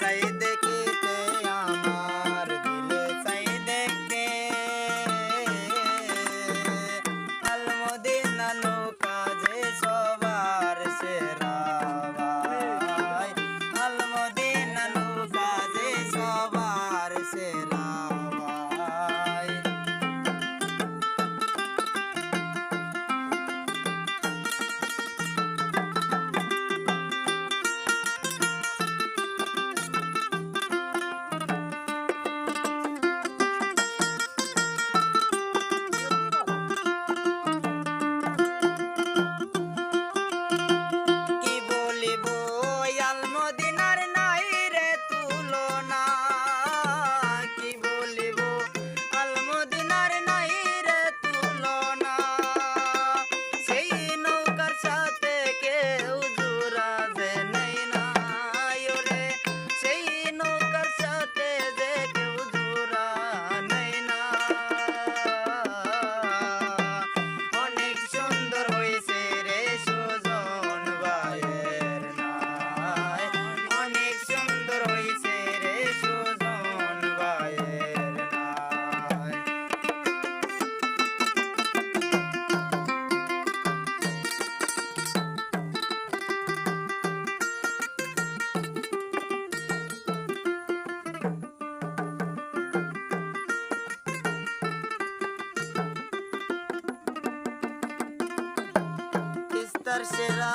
চাই দেখিতে আমার দিলে চাই দেখতে আলমদিনা নৌকা যে সবার সেরা ভাই আলমদিনা নৌকা যে সবার সেরা ভাই আলমদিনার নাই রে তুলনা কি বলিব আলমদিনার নাই রে তুলনা সেই নৌকার সাথে কেউ জোড়া যে নেই না রে সেই নৌকার সাথে যে কেউ জোড়া নেই না অনেক সুন্দর হয়েছে রে সুজন ভাইয়ের নাই অনেক সুন্দর হয়েছে রে সুজন ভাইয়ের নাই তিস্তার সেরা